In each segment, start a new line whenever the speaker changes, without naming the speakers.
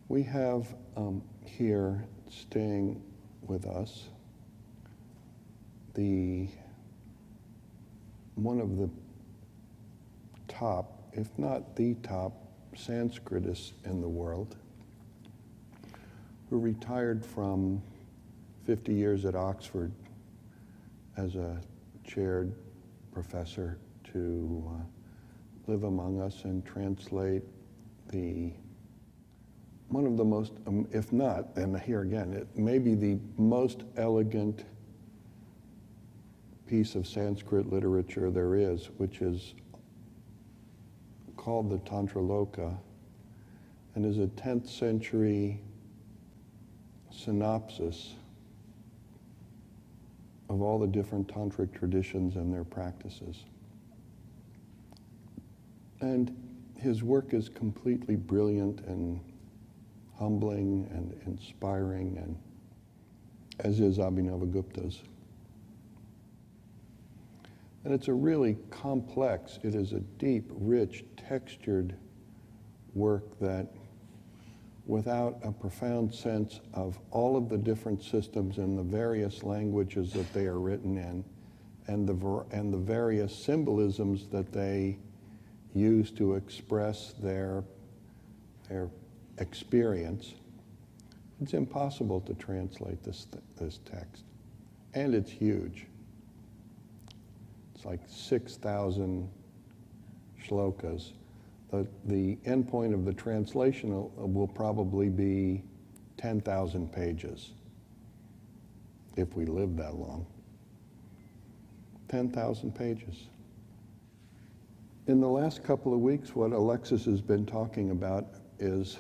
We have here staying with us one of the top, if not the top, Sanskritists in the world, who retired from 50 years at Oxford as a chaired professor to live among us and translate one of the most, if not, and here again, it may be the most elegant piece of Sanskrit literature there is, which is called the Tantraloka, and is a 10th century synopsis of all the different tantric traditions and their practices. And his work is completely brilliant and humbling and inspiring, and as is Abhinavagupta's. And it's a really complex, it is a deep, rich, textured work that, without a profound sense of all of the different systems and the various languages that they are written in, and the various symbolisms that they use to express their experience, it's impossible to translate this text. And it's huge. It's like 6,000 shlokas. The end point of the translation will probably be 10,000 pages, if we live that long. 10,000 pages. In the last couple of weeks, what Alexis has been talking about is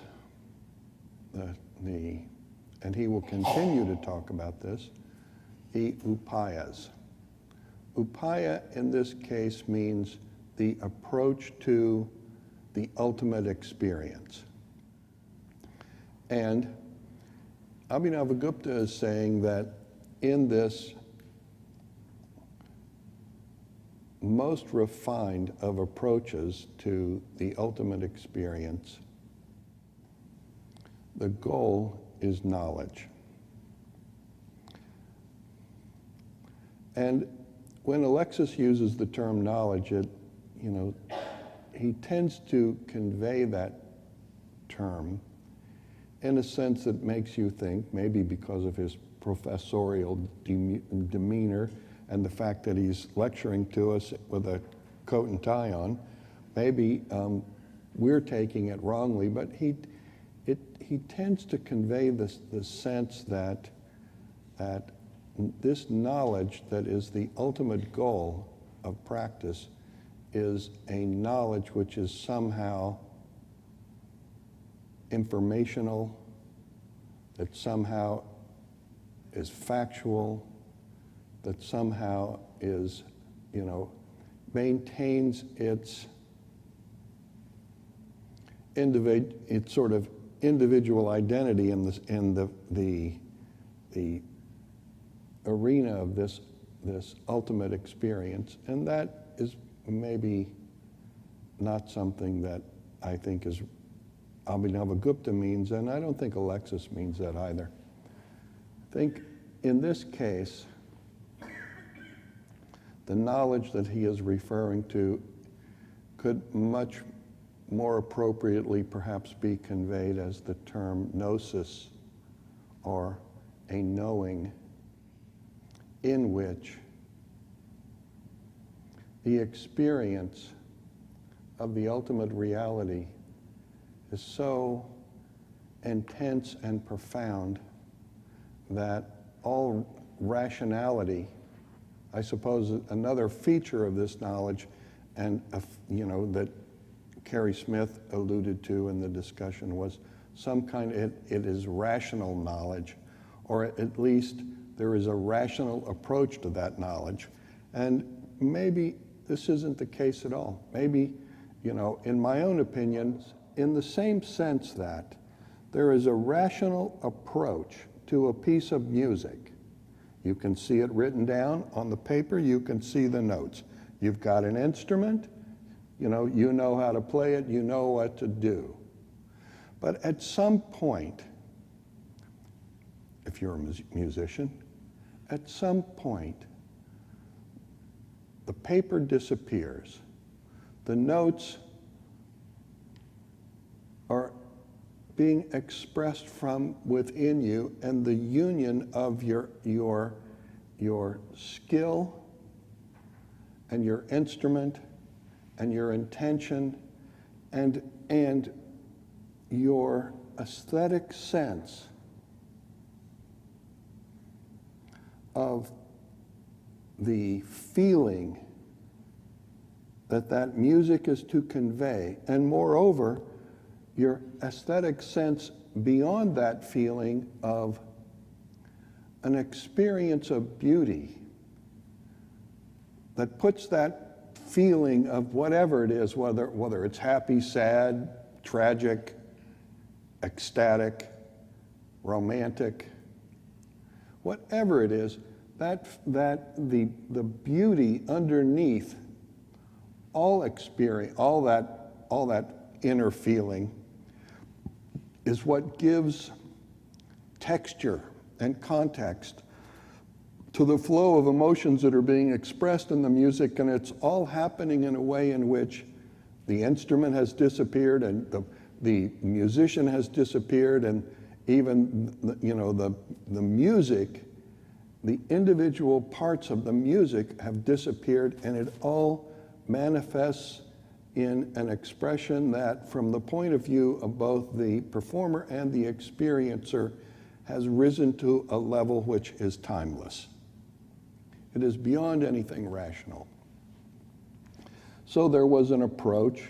and he will continue to talk about this, the upayas. Upaya in this case means the approach to the ultimate experience. And Abhinavagupta is saying that in this most refined of approaches to the ultimate experience, the goal is knowledge. And when Alexis uses the term knowledge, he tends to convey that term in a sense that makes you think, maybe because of his professorial demeanor and the fact that he's lecturing to us with a coat and tie on, maybe we're taking it wrongly, but he tends to convey the sense that this knowledge that is the ultimate goal of practice is a knowledge which is somehow informational, that somehow is factual, that somehow is, maintains its sort of individual identity in the arena of this ultimate experience. And that is maybe not something that I think is Abhinavagupta means, and I don't think Alexis means that either. I think in this case, the knowledge that he is referring to could much more appropriately perhaps be conveyed as the term gnosis, or a knowing in which the experience of the ultimate reality is so intense and profound that all rationality, I suppose another feature of this knowledge, and that Carrie Smith alluded to in the discussion, was some kind of, it is rational knowledge, or at least there is a rational approach to that knowledge. And maybe this isn't the case at all. Maybe, in my own opinion, in the same sense that there is a rational approach to a piece of music. You can see it written down on the paper, you can see the notes. You've got an instrument, you know how to play it, you know what to do. But at some point, if you're a musician, at some point, the paper disappears. The notes are being expressed from within you, and the union of your skill and your instrument and your intention and your aesthetic sense of the feeling that music is to convey, and moreover, your aesthetic sense beyond that feeling of an experience of beauty that puts that feeling of whatever it is, whether it's happy, sad, tragic, ecstatic, romantic, whatever it is, that the beauty underneath all experience, all that inner feeling is what gives texture and context to the flow of emotions that are being expressed in the music, and it's all happening in a way in which the instrument has disappeared and the musician has disappeared, and even the music, the individual parts of the music have disappeared, and it all manifests in an expression that, from the point of view of both the performer and the experiencer, has risen to a level which is timeless. It is beyond anything rational. So there was an approach.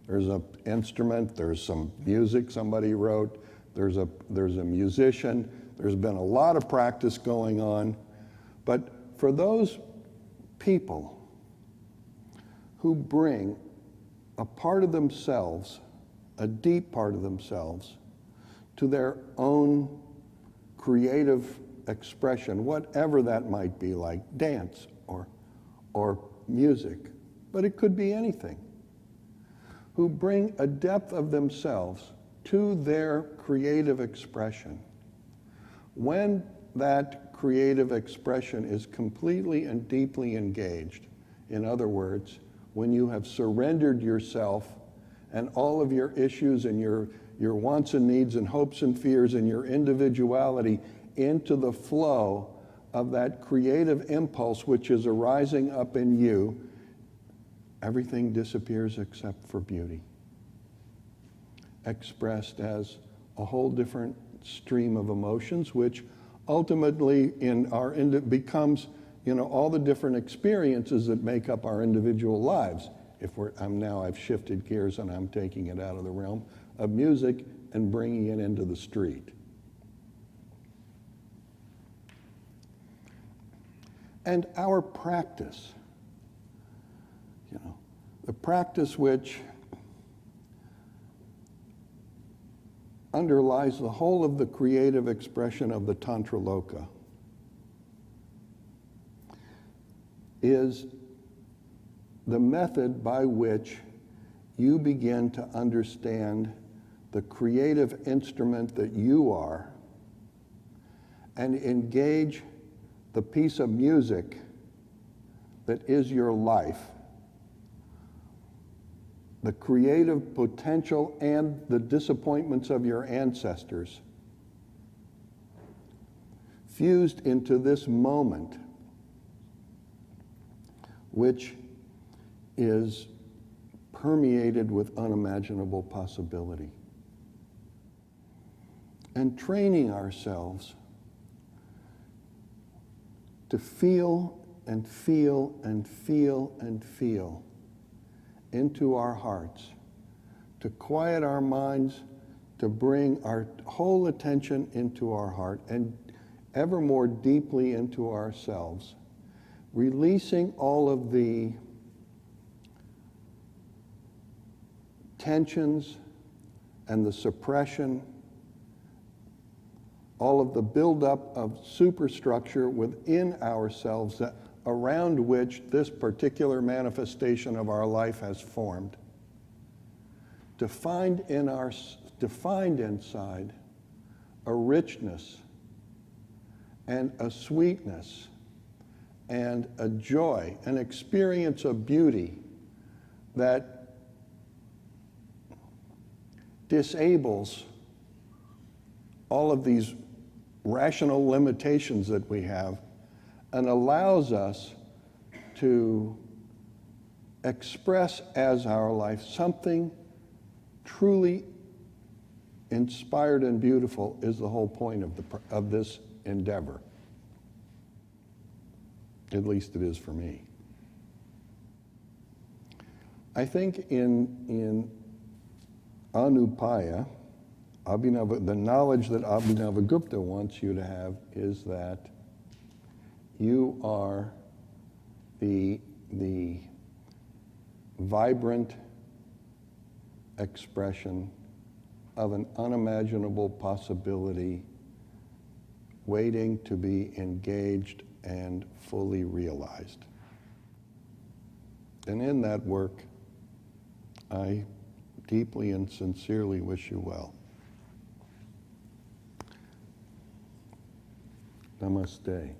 There's an instrument, there's some music somebody wrote, there's a musician, there's been a lot of practice going on. But for those people who bring a part of themselves, a deep part of themselves, to their own creative expression, whatever that might be, like dance or music, but it could be anything, who bring a depth of themselves to their creative expression. When that creative expression is completely and deeply engaged, in other words, when you have surrendered yourself and all of your issues and your wants and needs and hopes and fears and your individuality into the flow of that creative impulse which is arising up in you, everything disappears except for beauty, expressed as a whole different stream of emotions, which ultimately becomes all the different experiences that make up our individual lives. I've shifted gears and I'm taking it out of the realm of music and bringing it into the street. And our practice, the practice which underlies the whole of the creative expression of the Tantra Loka, is the method by which you begin to understand the creative instrument that you are and engage the piece of music that is your life, the creative potential and the disappointments of your ancestors, fused into this moment, which is permeated with unimaginable possibility. And training ourselves to feel and feel and feel and feel into our hearts, to quiet our minds, to bring our whole attention into our heart and ever more deeply into ourselves, releasing all of the tensions and the suppression, all of the buildup of superstructure within ourselves around which this particular manifestation of our life has formed. To find defined inside a richness and a sweetness and a joy, an experience of beauty that disables all of these rational limitations that we have and allows us to express as our life something truly inspired and beautiful is the whole point of this endeavor. At least it is for me. I think in Anupaya, the knowledge that Abhinavagupta wants you to have is that you are the vibrant expression of an unimaginable possibility waiting to be engaged and fully realized. And in that work, I deeply and sincerely wish you well. Namaste.